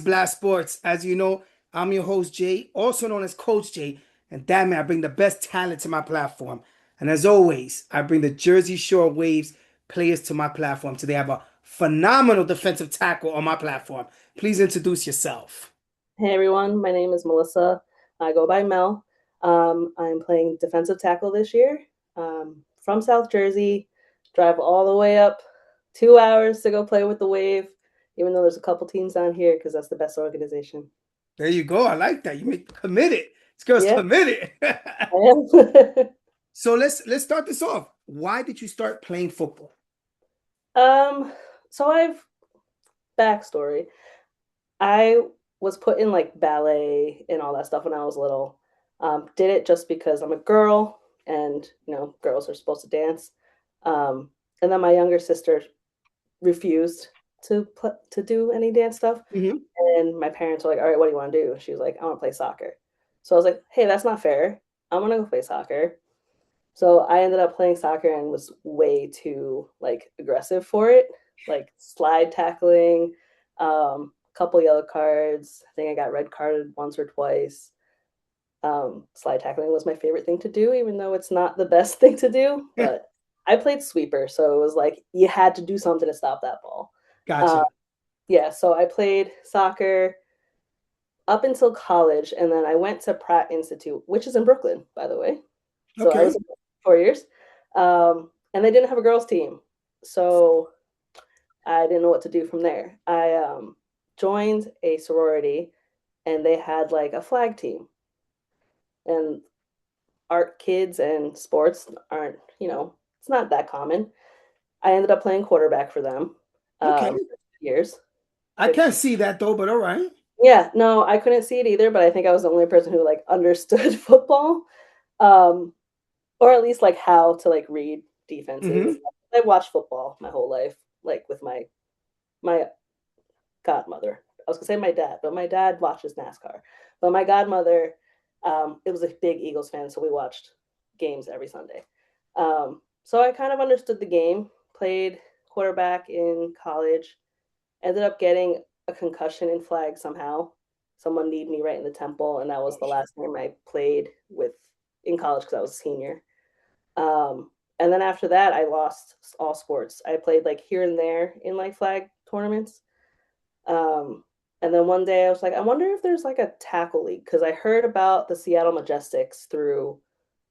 Blastsportz. As you know, I'm your host, Jay, also known as Coach Jay. And damn it, I bring the best talent to my platform. And as always, I bring the Jersey Shore Waves players to my platform. Today, I have a phenomenal defensive tackle on my platform. Please introduce yourself. Hey everyone, my name is Melissa. I go by Mel. I'm playing defensive tackle this year. From South Jersey, drive all the way up 2 hours to go play with the Wave, even though there's a couple teams down here because that's the best organization. There you go. I like that. You make committed. This girl's Yeah, committed. I am. So let's start this off. Why did you start playing football? um, so I've backstory. I was put in like ballet and all that stuff when I was little. Did it just because I'm a girl and girls are supposed to dance. And then my younger sister refused to do any dance stuff. Mhm. And my parents were like, "All right, what do you want to do?" She was like, "I want to play soccer." So I was like, "Hey, that's not fair. I'm gonna go play soccer." So I ended up playing soccer and was way too like aggressive for it, like slide tackling, couple yellow cards. I think I got red carded once or twice. Slide tackling was my favorite thing to do, even though it's not the best thing to do. But I played sweeper, so it was like you had to do something to stop that ball. Uh, Gotcha. yeah, so I played soccer up until college, and then I went to Pratt Institute, which is in Brooklyn, by the way. So I was Okay. in 4 years, and they didn't have a girls' team, so I didn't know what to do from there. I joined a sorority, and they had like a flag team, and art kids and sports aren't, it's not that common. I ended up playing quarterback for them Okay. for 2 years, I can't which see that though, but all right. yeah, no, I couldn't see it either, but I think I was the only person who like understood football, um, or at least like how to like read defenses and Hmm. stuff. I watched football my whole life, like with my godmother. I was gonna say my dad, but my dad watches NASCAR. But my godmother, it was a big Eagles fan, so we watched games every Sunday. So I kind of understood the game, played quarterback in college, ended up getting a concussion in flag somehow. Someone kneed me right in the temple, and that was Oh, the shit. last time I played with in college because I was a senior. And then after that, I lost all sports. I played like here and there in like flag tournaments. Um, and then one day I was like, I wonder if there's like a tackle league because I heard about the Seattle Majestics through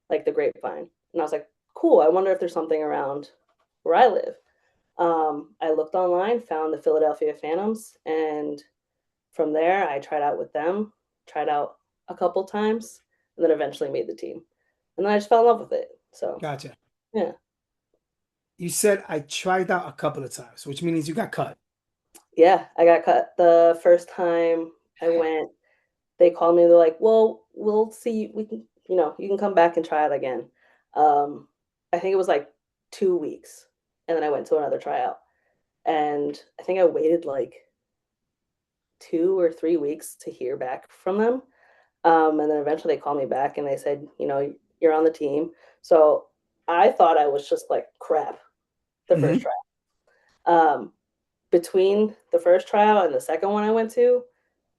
like the grapevine. And I was like, cool, I wonder if there's something around where I live. I looked online, found the Philadelphia Phantoms, and from there I tried out with them, tried out a couple times, and then eventually made the team. And then I just fell in love with it. So Gotcha. yeah. You said I tried out a couple of times, which means you got cut. Yeah, I got cut the first time I went. They called me. They're like, "Well, we'll see. We can, you can come back and try it again." Um, I think it was like 2 weeks, and then I went to another tryout, and I think I waited like 2 or 3 weeks to hear back from them. And then eventually they called me back and they said, you're on the team. So I thought I was just like crap the first Hmm. try. Um, Between the first tryout and the second one I went to,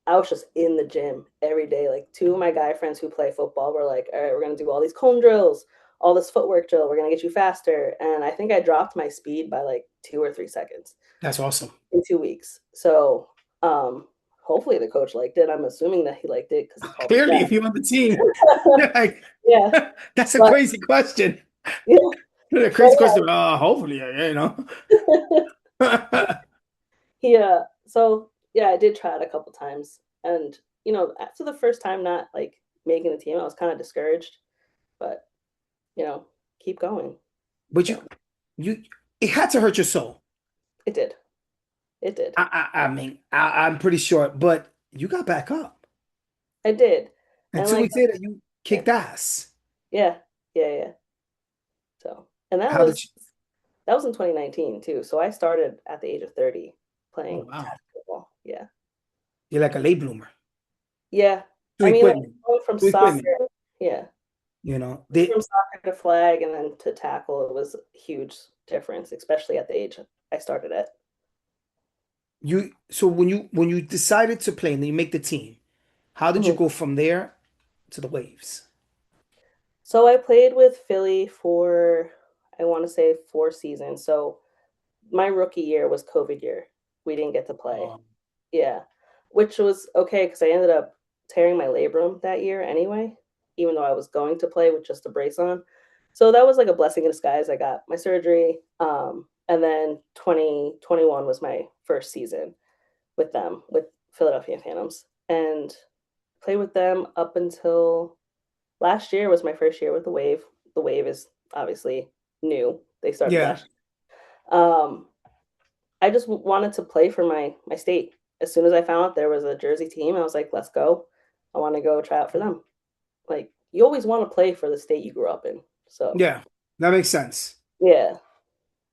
I was just in the gym every day. Like two of my guy friends who play football were like, all right, we're gonna do all these cone drills, all this footwork drill, we're gonna get you faster. And I think I dropped my speed by like 2 or 3 seconds That's awesome. in 2 weeks. So hopefully the coach liked it. I'm assuming that he liked it because he called me Clearly, if back. you're on the team, like, Yeah. that's a But crazy question. yeah, A but crazy question. Hopefully, yeah. Yeah. So yeah, I did try it a couple times. And after the first time not like making the team, I was kind of discouraged, but you know, keep going. But So you, it had to hurt your soul. it did. It did. I mean, I'm pretty sure, but you got back up. I did. And And two like weeks later, you yeah, kicked ass. yeah, yeah, yeah. So and How did you? that was in 2019 too. So I started at the age of 30 Oh, playing wow. tackle football. Yeah. You're like a late bloomer Yeah. to I mean like equipment, going from to equipment. soccer, yeah. They, From soccer to flag and then to tackle, it was a huge difference, especially at the age I started at. So when you decided to play and then you make the team, how did you Mhm. go from there to the Waves? So I played with Philly for, I want to say 4 seasons. So my rookie year was COVID year. We didn't get to play. Um, Yeah, which was okay because I ended up tearing my labrum that year anyway, even though I was going to play with just a brace on. So that was like a blessing in disguise. I got my surgery, and then 2021 was my first season with them, with Philadelphia Phantoms, and played with them up until last year was my first year with the Wave. The Wave is obviously new. They started yeah, last year. I just wanted to play for my state. As soon as I found out there was a Jersey team, I was like, let's go. I want to go try out for them. Like you always want to play for the state you grew up in. So yeah, that makes sense. yeah.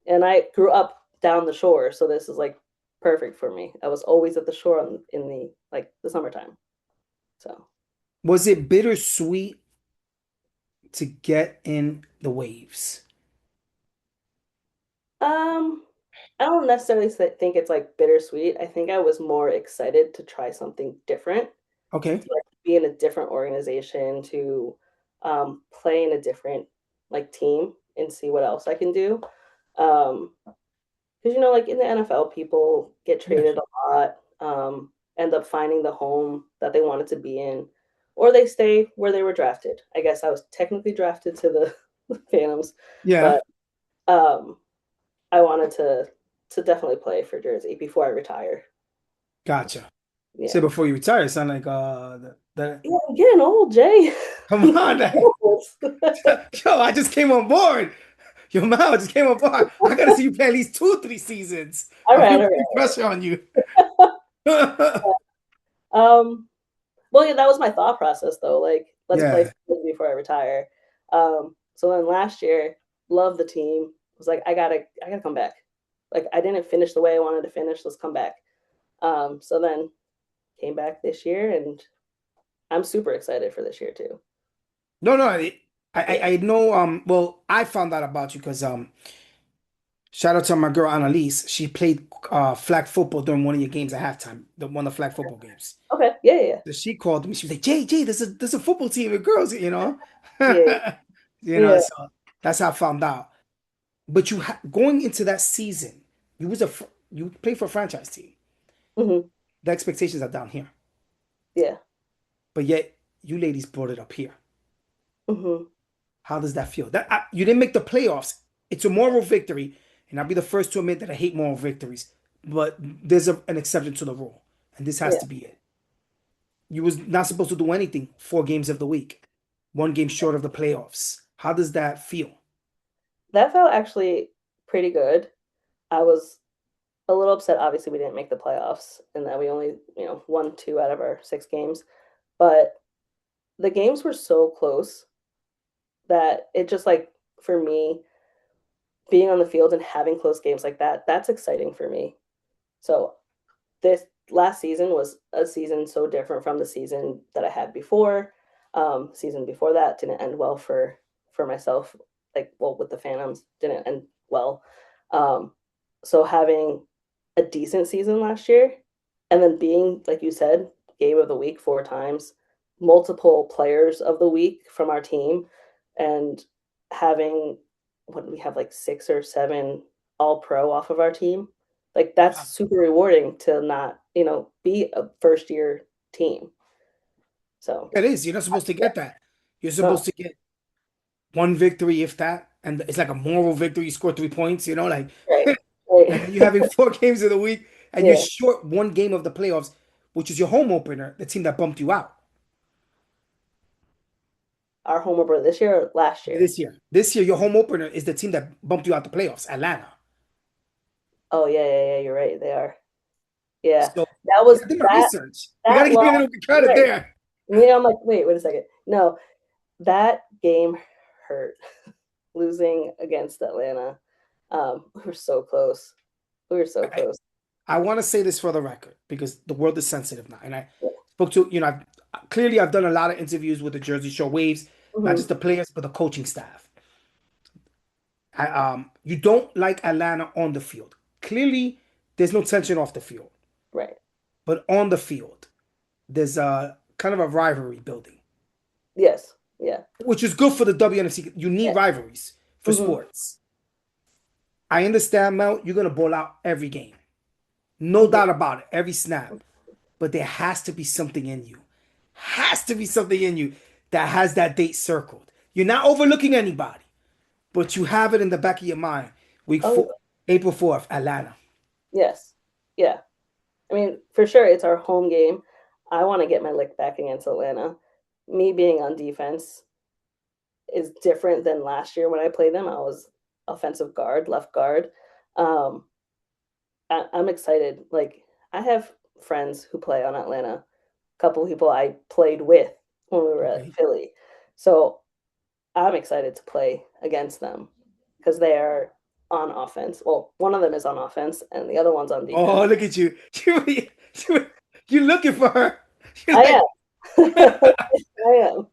And I grew up down the shore, so this is like perfect for me. I was always at the shore in the like the summertime. So Was it bittersweet to get in the Waves? um I don't necessarily think it's like bittersweet. I think I was more excited to try something different, Okay, to like be in a different organization, to play in a different like team and see what else I can do. Um, because like in the NFL, people get yeah, traded a lot, end up finding the home that they wanted to be in, or they stay where they were drafted. I guess I was technically drafted to the Phantoms, yeah, but um, I wanted to definitely play for Jersey before I retire. gotcha. Say Yeah. before you retire, it sound like Yeah, I'm getting old, Jay. come on, yo, I just came on board. Yo, Mal, I just came on board. I gotta see you play at least 2, 3 seasons. All I'm right, all putting pressure on you. right. Well, yeah, that was my thought process though. Like, let's play Yeah, for before I retire. So then last year, loved the team. Was like, I gotta come back. Like, I didn't finish the way I wanted to finish. Let's come back. So then came back this year, and I'm super excited for this year too. no, no, Yeah. I know. Well, I found out about you because shout out to my girl Annalise. She played flag football during one of your games at halftime, one of the flag football games. Okay. Yeah. Yeah. So she called me. She was like, Jay, there's a football team with girls, you know. Yeah. Yeah. So that's how I found out. But going into that season, you played for a franchise team. Hmm. The expectations are down here, Yeah. but yet you ladies brought it up here. Hmm. How does that feel? You didn't make the playoffs. It's a moral victory, and I'll be the first to admit that I hate moral victories. But there's an exception to the rule, and this has Yeah. to be it. You was not supposed to do anything 4 games of the week, 1 game short of the playoffs. How does that feel? That felt actually pretty good. I was a little upset. Obviously, we didn't make the playoffs, and that we only won 2 out of our 6 games. But the games were so close that it just like for me being on the field and having close games like that, that's exciting for me. So this last season was a season so different from the season that I had before. Season before that didn't end well for myself, like well with the Phantoms didn't end well. Um, so having a decent season last year, and then being like you said, game of the week 4 times, multiple players of the week from our team, and having what we have like 6 or 7 all pro off of our team, like that's super rewarding to not be a first year team. So It is. You're not supposed to yeah, get that. You're supposed no, to get one victory, if that, and it's like a moral victory. You score 3 points, like, right, and right. then you're having 4 games of the week, and you're Yeah, short 1 game of the playoffs, which is your home opener, the team that bumped you out our home opener this year or last year. this year. This year, your home opener is the team that bumped you out the playoffs, Atlanta. Oh yeah, yeah, yeah. You're right. They are. Yeah, So that was I did my that research. You got to that give me loss. a little bit of credit Right. there. I'm like, wait a second. No, that game hurt. Losing against Atlanta. We were so close. We were so I, close. I want to say this for the record because the world is sensitive now. And I spoke to, clearly I've done a lot of interviews with the Jersey Shore Waves, not Hmm. just the players, but the coaching staff. You don't like Atlanta on the field. Clearly, there's no tension off the field. Right. But on the field, there's a kind of a rivalry building, Yes. Yeah. which is good for the WNFC. You need Yeah. rivalries for Hmm. sports. I understand, Mel, you're going to ball out every game. No Hmm. doubt about it, every snap. But there has to be something in you. Has to be something in you that has that date circled. You're not overlooking anybody, but you have it in the back of your mind. Week Oh, four, April 4th, Atlanta. yes. Yeah. I mean, for sure, it's our home game. I want to get my lick back against Atlanta. Me being on defense is different than last year when I played them. I was offensive guard, left guard. Um, I'm excited. Like, I have friends who play on Atlanta, a couple people I played with when we were at Okay. Philly. So I'm excited to play against them because they are on offense. Well, one of them is on offense and the other one's on Oh, defense. look at you. You're looking for her. You're I like, am. I am.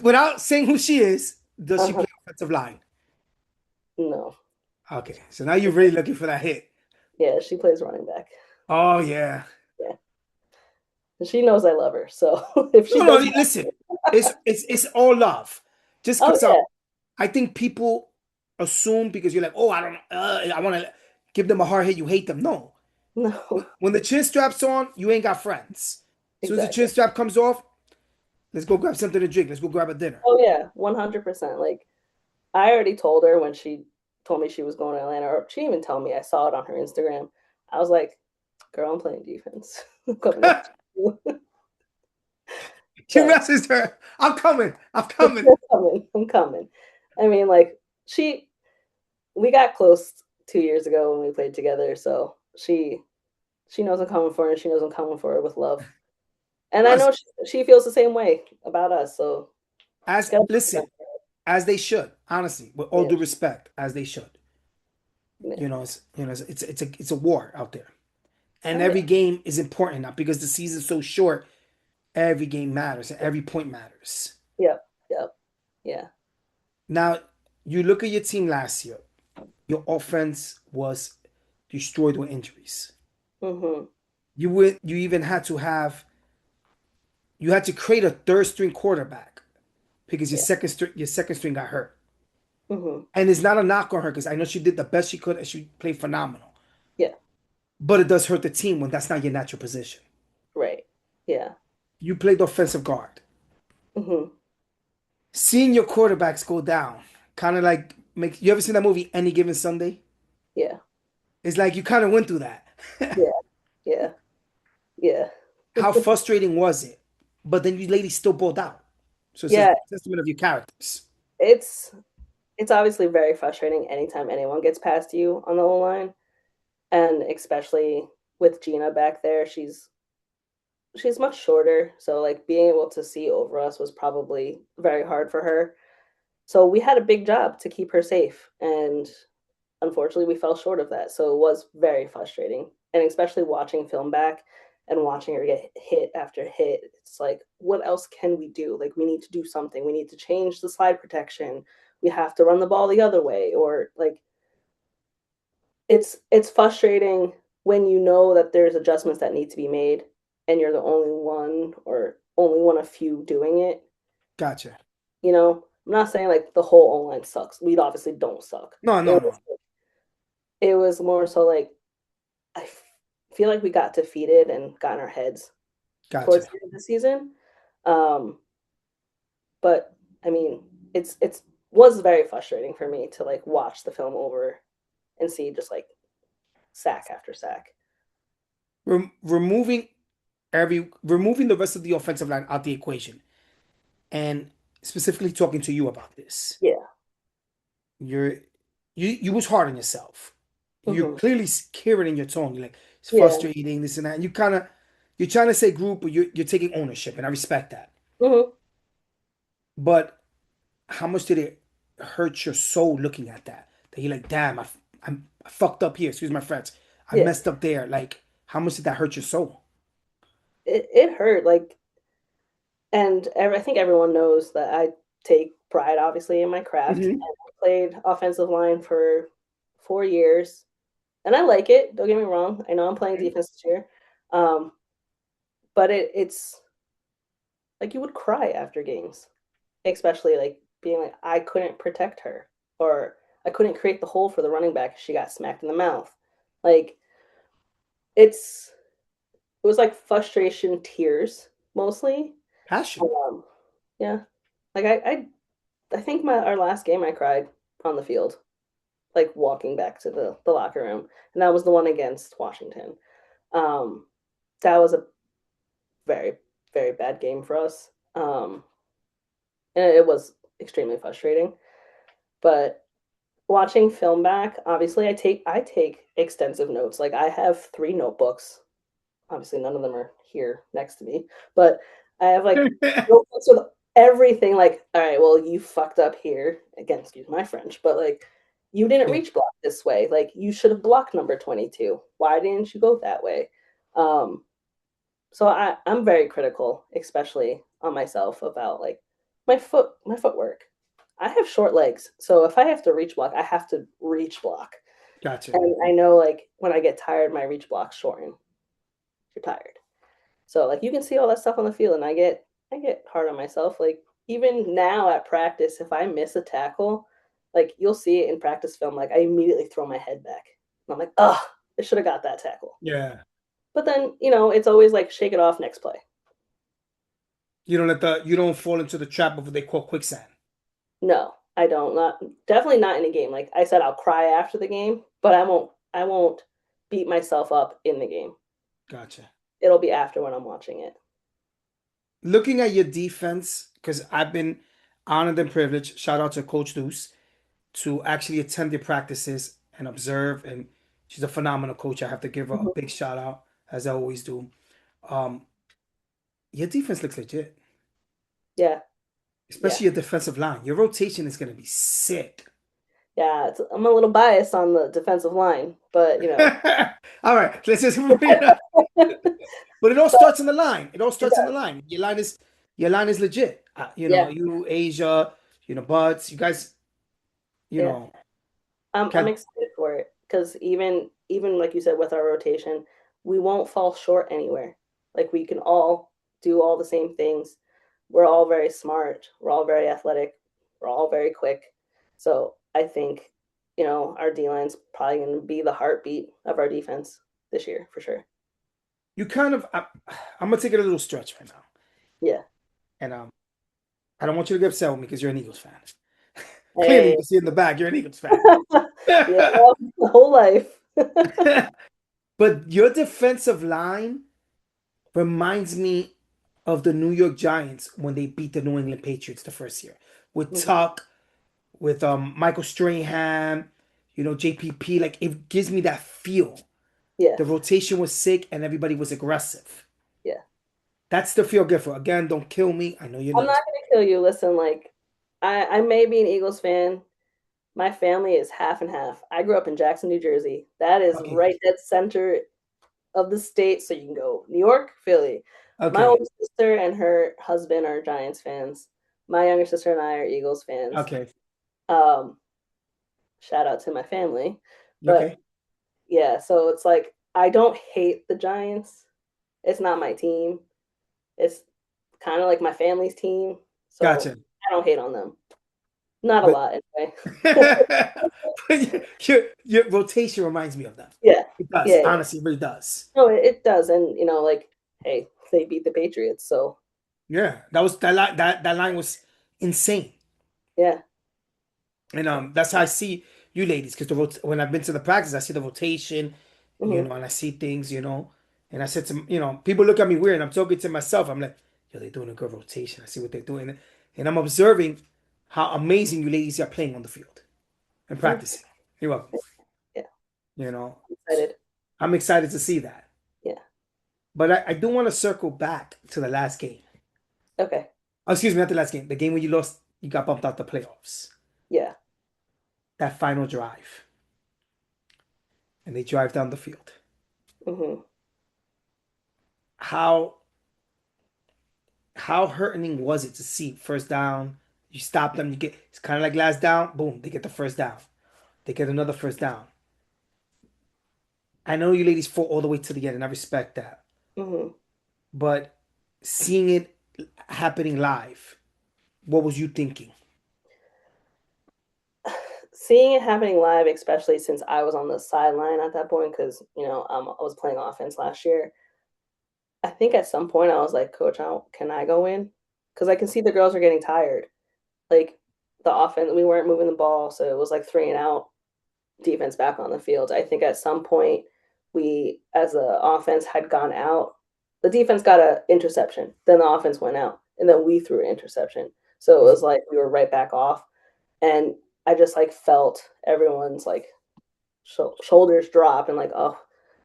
without saying who she is, does she Uh-huh. play offensive line? No. Okay, so now you're really looking for that hit. Yeah, she plays running back. Oh, yeah. Yeah. And she knows I love her. So if she No, no, does listen. It's all love. Just oh because yeah. I think people assume because you're like, oh, I don't know, I want to give them a hard hit. You hate them. No, No. when the chin strap's on, you ain't got friends. As soon as the Exactly. chin strap comes off, let's go grab something to drink. Let's go grab a dinner. Oh yeah, 100%. Like I already told her when she told me she was going to Atlanta, or she didn't even tell me. I saw it on her Instagram. I was like, "Girl, I'm playing defense. I'm coming after you." You So messaged her. I'm coming. I'm I'm coming. coming. I'm coming. I mean, like she, we got close 2 years ago when we played together. So she knows I'm coming for her, and she knows I'm coming for her with love. And I No, know she feels the same way about us. So as gotta be listen, as they should. Honestly, with all yeah, due respect, as they should. yeah. It's a war out there, and Oh yeah, every game is important now because the season's so short. Every game matters, and every point matters. yep, yep, yeah. Now, you look at your team last year. Your offense was destroyed with injuries. Mm-hmm. You even had to have you had to create a third string quarterback because Yeah. your second string got hurt. Mm-hmm. And it's not a knock on her because I know she did the best she could and she played phenomenal. Yeah. But it does hurt the team when that's not your natural position. Right. Yeah. You played offensive guard. Mm-hmm. Seeing your quarterbacks go down, kind of like make you ever seen that movie Any Given Sunday? Yeah. It's like you kind of went through that. Yeah. Yeah. Yeah. How frustrating was it? But then you ladies still balled out. So it's a Yeah. testament of your characters. It's it's obviously very frustrating anytime anyone gets past you on the O line, and especially with Gina back there. She's much shorter, so like being able to see over us was probably very hard for her. So we had a big job to keep her safe, and unfortunately we fell short of that. So it was very frustrating. And especially watching film back and watching her get hit after hit, it's like, what else can we do? Like we need to do something. We need to change the slide protection. We have to run the ball the other way. Or like it's frustrating when you know that there's adjustments that need to be made and you're the only one or only one of few doing it. Gotcha. You know, I'm not saying like the whole online sucks. We obviously don't suck. No, It no, was no. it was more so like feel like we got defeated and got in our heads towards Gotcha. the end of the season. Um, but I mean, it's was very frustrating for me to like watch the film over and see just like sack after sack. Removing removing the rest of the offensive line out the equation and specifically talking to you about this. Yeah. You're you was hard on yourself. You're Hmm. clearly hearing in your tone. You're like it's Yeah. frustrating, this and that. And you kind of you're trying to say group, but you're taking ownership, and I respect that. Hmm. But how much did it hurt your soul looking at that? That you're like, damn, I fucked up here. Excuse my French. I Yeah. messed up there. Like, how much did that hurt your soul? It hurt like, and I think everyone knows that I take pride obviously in my craft. Hmm. And I played offensive line for 4 years and I like it. Don't get me wrong. I know I'm playing Okay. defense this year, um, but it's like you would cry after games, especially like being like I couldn't protect her or I couldn't create the hole for the running back. She got smacked in the mouth. Like it's it was like frustration, tears mostly. Passion. Um, yeah, like I think our last game I cried on the field, like walking back to the locker room, and that was the one against Washington. Um, that was a very very bad game for us, and it was extremely frustrating. But watching film back, obviously, I take extensive notes. Like I have 3 notebooks. Obviously, none of them are here next to me, but I have like notebooks with everything. Like, all right, well, you fucked up here. Again, excuse my French, but like, you didn't Yeah. reach block this way. Like, you should have blocked number 22. Why didn't you go that way? Um, so I'm very critical, especially on myself about like my footwork. I have short legs, so if I have to reach block, I have to reach block. Gotcha. And I know like when I get tired, my reach blocks shorten. You're tired. So like you can see all that stuff on the field, and I get hard on myself. Like even now at practice, if I miss a tackle, like you'll see it in practice film, like I immediately throw my head back. And I'm like, oh, I should have got that tackle. Yeah. But then, it's always like shake it off next play. You don't fall into the trap of what they call quicksand. No, I don't. Not definitely not in a game. Like I said, I'll cry after the game, but I won't beat myself up in the game. Gotcha. It'll be after when I'm watching it. Looking at your defense, because I've been honored and privileged, shout out to Coach Deuce, to actually attend your practices and observe. And she's a phenomenal coach. I have to give her a Mhm. big shout out, as I always do. Um, your defense looks legit, Yeah, yeah. especially your defensive line. Your rotation is going to be sick. Yeah, I'm a little biased on the defensive line, but All right, let's just bring it up. But it all but starts on the line. It all it starts on the does. line. Your line is legit. Yeah, You Asia, Buds, you guys, you yeah. know, I'm can excited for it because even like you said with our rotation, we won't fall short anywhere. Like we can all do all the same things. We're all very smart. We're all very athletic. We're all very quick. So I think our D line's probably going to be the heartbeat of our defense this year for sure. you kind of I'm gonna take it a little stretch right now. Yeah. And I don't want you to get upset with me because you're an Eagles fan. Clearly, you Hey. can see in the back you're an Eagles fan. Yeah, the whole life. But your defensive line reminds me of the New York Giants when they beat the New England Patriots the first year with Mhm. Tuck, with Michael Strahan, JPP. Like it gives me that feel. Yeah. The rotation was sick and everybody was aggressive. Yeah. That's the feel good for. Again, don't kill me. I know you're an I'm Eagles not fan. gonna kill you. Listen, like I may be an Eagles fan. My family is half and half. I grew up in Jackson, New Jersey. That is Okay, right dead center of the state. So you can go New York, Philly. My okay, older sister and her husband are Giants fans. My younger sister and I are Eagles fans. okay, Um, Shout out to my family. But okay. yeah, so it's like I don't hate the Giants. It's not my team. It's kind of like my family's team. So Gotcha. I don't hate on them. Not a But lot anyway. your rotation reminds me of that. Yeah. It does. Yeah, yeah. Honestly, it really does. No, it does. And like, hey, they beat the Patriots, so Yeah, that line was insane. yeah. And So that's how I see you ladies, because when I've been to the practice, I see the rotation, hmm and I see things, and I said to, people look at me weird, and I'm talking to myself. I'm like, yo, they're doing a good rotation. I see what they're doing, and I'm observing how amazing you ladies are playing on the field and thank you. practicing. You're welcome. Yeah, You know, excited. I'm excited to see that. Yeah. But I do want to circle back to the last game. Okay. Oh, excuse me, not the last game. The game where you lost, you got bumped out the playoffs. Yeah. That final drive, and they drive down the field. hmm How how hurting was it to see first down? You stop them, you get it's kind of like last down, boom, they get the first down. They get another first down. I know you ladies fought all the way to the end, and I respect that. Hmm. But seeing it happening live, what was you thinking? Seeing it happening live, especially since I was on the sideline at that point, because I was playing offense last year. I think at some point I was like, Coach, can I go in? Because I can see the girls are getting tired. Like the offense, we weren't moving the ball, so it was like 3 and out, defense back on the field. I think at some point we, as the offense had gone out, the defense got an interception, then the offense went out, and then we threw an interception. So it was like we were right back off, and I just like felt everyone's like shoulders drop and like, oh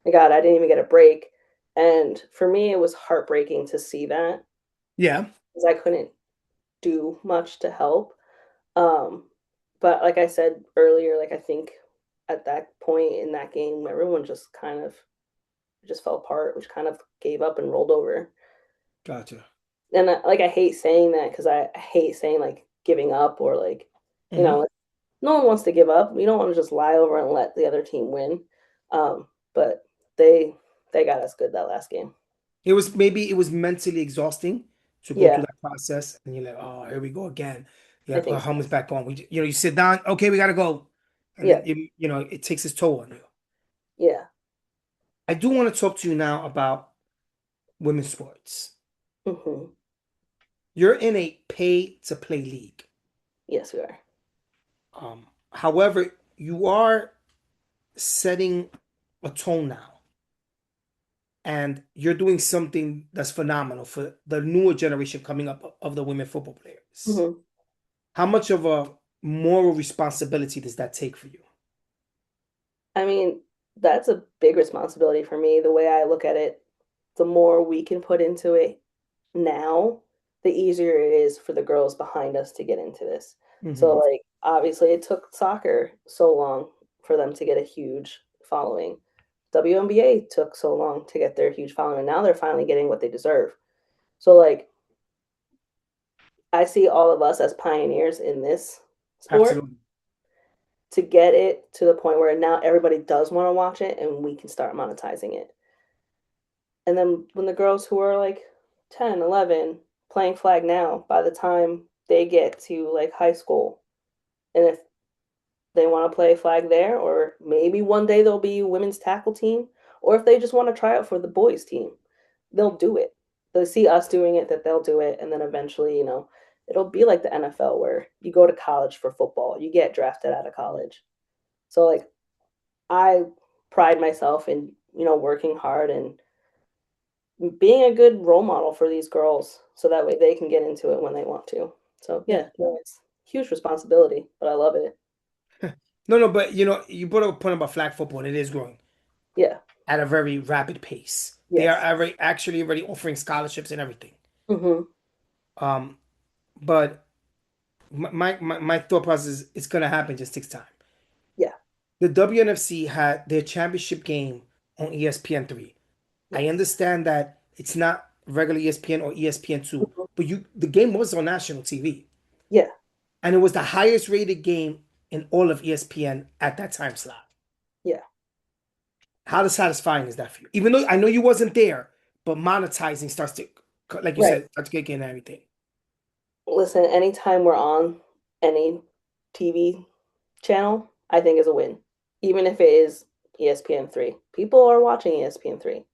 my God, I didn't even get a break. And for me, it was heartbreaking to see that Yeah, because I couldn't do much to help. Um, but like I said earlier, like I think at that point in that game, everyone just kind of just fell apart, which kind of gave up and rolled over. gotcha. And like I hate saying that because I hate saying like giving up or like, you Hmm. know, no one wants to give up. You don't want to just lie over and let the other team win. But they they got us good that last game. It was mentally exhausting to go through Yeah, that process, and you're like, oh, here we go again. You I have to put think our so. helmets back on. You sit down. Okay, we gotta go, and then Yeah, it takes its toll on you. yeah. I do want to talk to you now about women's sports. Hmm. You're in a pay to play league. Yes, we are. However, you are setting a tone now, and you're doing something that's phenomenal for the newer generation coming up of the women football players. Hmm. How much of a moral responsibility does that take for you? I mean, that's a big responsibility for me. The way I look at it, the more we can put into it now, the easier it is for the girls behind us to get into this. So, Hmm. like, obviously, it took soccer so long for them to get a huge following. WNBA took so long to get their huge following, and now they're finally getting what they deserve. So, like, I see all of us as pioneers in this sport Absolutely. to get it to the point where now everybody does want to watch it and we can start monetizing it. And then when the girls who are like 10, 11 playing flag now, by the time they get to like high school, and if they want to play flag there, or maybe one day there'll be women's tackle team, or if they just want to try out for the boys team, they'll do it. They'll see us doing it, that they'll do it, and then eventually, it'll be like the NFL where you go to college for football, you get drafted out of college. So like I pride myself in, working hard and being a good role model for these girls so that way they can get into it when they want to. So Yeah. yeah, no, it's huge responsibility, but I love it. No, no, but you brought up a point about flag football, and it is growing Yeah. at a very rapid pace. They are Yes. actually already offering scholarships and everything. Hmm. Um, but my thought process is it's gonna happen, just takes time. Yeah. The WNFC had their championship game on ESPN 3. I Yes. understand that it's not regular ESPN or ESPN 2, Mhm. but the game was on national TV, Yeah. and it was the highest rated game in all of ESPN at that time slot. Yeah. How satisfying is that for you? Even though I know you wasn't there, but monetizing starts to, like you Right. said, starts to kick in and everything. Listen, anytime we're on any TV channel, I think is a win. Even if it is ESPN 3. People are watching ESPN 3.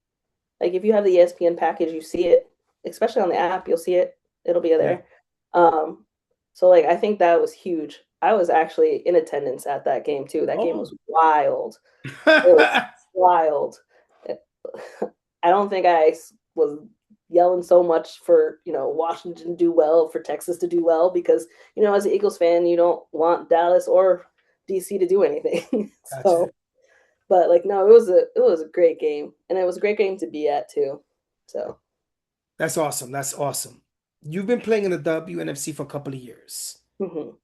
Like if you have the ESPN package, you see it, especially on the app, you'll see it. It'll be Yeah. there. Um, so like I think that was huge. I was actually in attendance at that game too. That game Oh. was wild. It was wild. I don't think was yelling so much for, Washington to do well, for Texas to do well, because, as an Eagles fan, you don't want Dallas or DC to do anything. Gotcha. So, but like no, it was a great game, and it was a great game to be at too. So, That's awesome. That's awesome. You've been playing in the WNFC for a couple of years. mhm,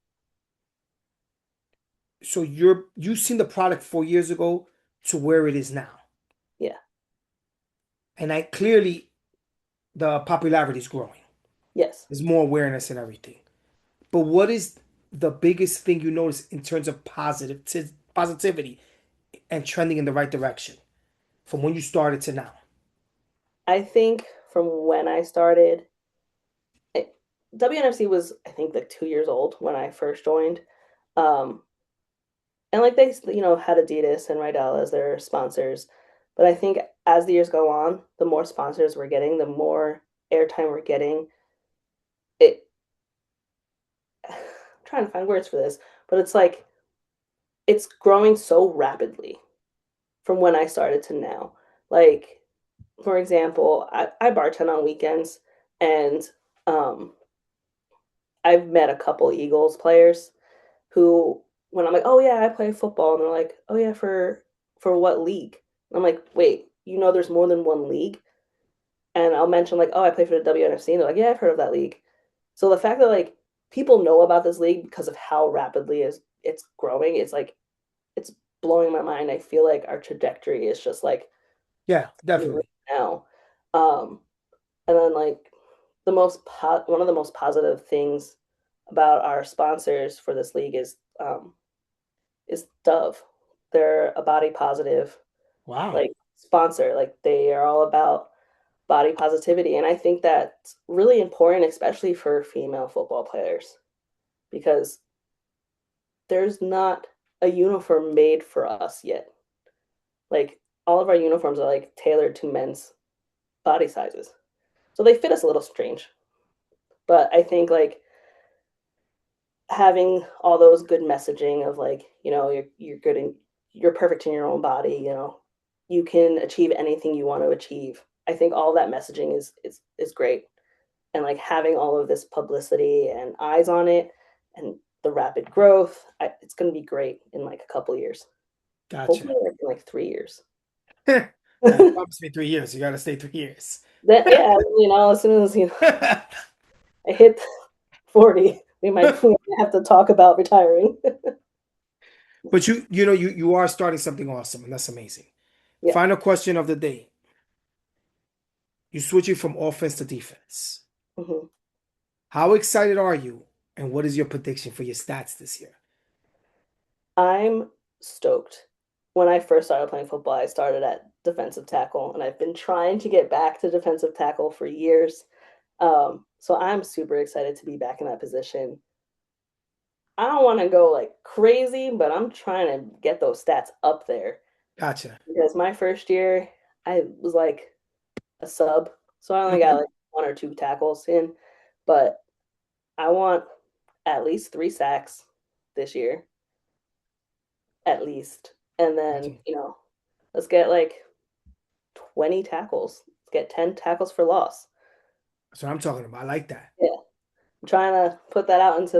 So you've seen the product 4 years ago to where it is now. yeah, And I clearly the popularity is growing. yes. There's more awareness and everything. But what is the biggest thing you notice in terms of positivity and trending in the right direction? from when you started to now? I think from when I started, it, WNFC was, I think, like 2 years old when I first joined. Um, and like they, had Adidas and Rydell as their sponsors. But I think as the years go on, the more sponsors we're getting, the more airtime we're getting. It, I'm trying to find words for this, but it's like it's growing so rapidly from when I started to now. Like, for example, I bartend on weekends, and um, I've met a couple Eagles players who, when I'm like, oh yeah, I play football, and they're like, oh yeah, for what league? And I'm like, wait, there's more than one league? And I'll mention like, oh, I play for the WNFC, and they're like, yeah, I've heard of that league. So the fact that like people know about this league because of how rapidly it's growing, it's blowing my mind. I feel like our trajectory is just like Yeah, right definitely. now. And then like one of the most positive things about our sponsors for this league is Dove. They're a body positive Wow. like sponsor. Like they are all about body positivity, and I think that's really important, especially for female football players, because there's not a uniform made for us yet. Like all of our uniforms are like tailored to men's body sizes, so they fit us a little strange. But I think like having all those good messaging of like, you're good and you're perfect in your own body, you can achieve anything you want to achieve. I think all that messaging is great. And like having all of this publicity and eyes on it and the rapid growth, it's going to be great in like a couple years. Gotcha. Hopefully like in like 3 years. Now you Then promised me 3 years. You got to stay 3 years. yeah, as soon as I hit 40, we might have to talk about retiring. But you are starting something awesome, and that's amazing. Yeah. Final question of the day. You switching from offense to defense. Hmm. How excited are you? And what is your prediction for your stats this year? I'm stoked. When I first started playing football, I started at defensive tackle, and I've been trying to get back to defensive tackle for years. So I'm super excited to be back in that position. I don't want to go like crazy, but I'm trying to get those stats up there Gotcha. because my first year, I was like a sub, so I only got Mhm. like 1 or 2 tackles in, but I want at least 3 sacks this year, at least. And then, Gotcha. let's get like 20 tackles. Let's get 10 tackles for loss. That's what I'm talking about. I like that. Yeah. I'm trying to put that out into To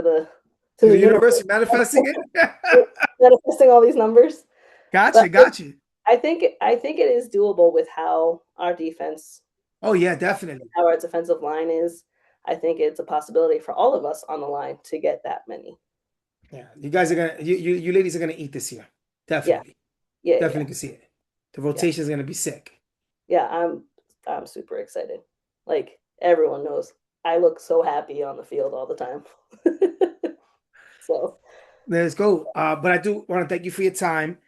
the the universe, universe, you manifesting it? manifesting all these numbers. But Gotcha, gotcha. I think it is doable with how our defense, Oh yeah, definitely. how our defensive line is. I think it's a possibility for all of us on the line to get that many. Yeah, you guys are gonna you ladies are gonna eat this year. Yeah, Definitely. yeah, yeah, Definitely can see it. The yeah, rotation is gonna be sick. yeah. I'm super excited. Like everyone knows, I look so happy on the field all the time. So Let's go. But I do want to thank you for your time,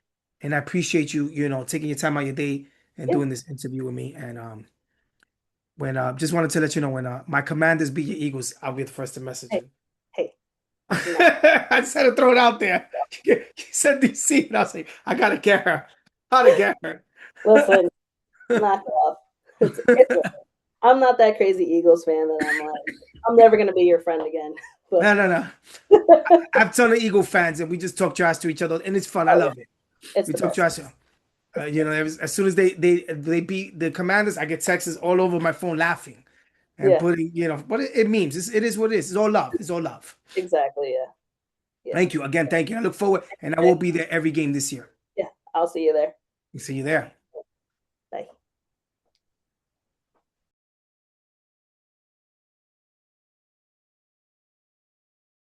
and I appreciate you, taking your time out of your day and yeah. doing this interview with me. And when just wanted to let you know when my commanders beat your Eagles, I'll be the first to message Hey, you. hey, no. I just had to throw it out there. You said DC, and I was like, I gotta get her. Gotta get her. Listen, knock it off. It's I'm not that crazy Eagles fan that I'm like, I'm never gonna be your friend again. But No, no, no. oh I have a ton of Eagle fans, and we just talk trash to each other, and it's fun. I yeah, love it. it's We the talk best. trash. It's the best. As soon as they beat the Commanders, I get texts all over my phone laughing and Yeah, putting, but it means it is what it is. It's all love. It's all love. exactly. Yeah, yeah. Thank you again. Thank you. I look forward, and I will Okay. be there every game this year. Yeah, I'll see you there. See you there.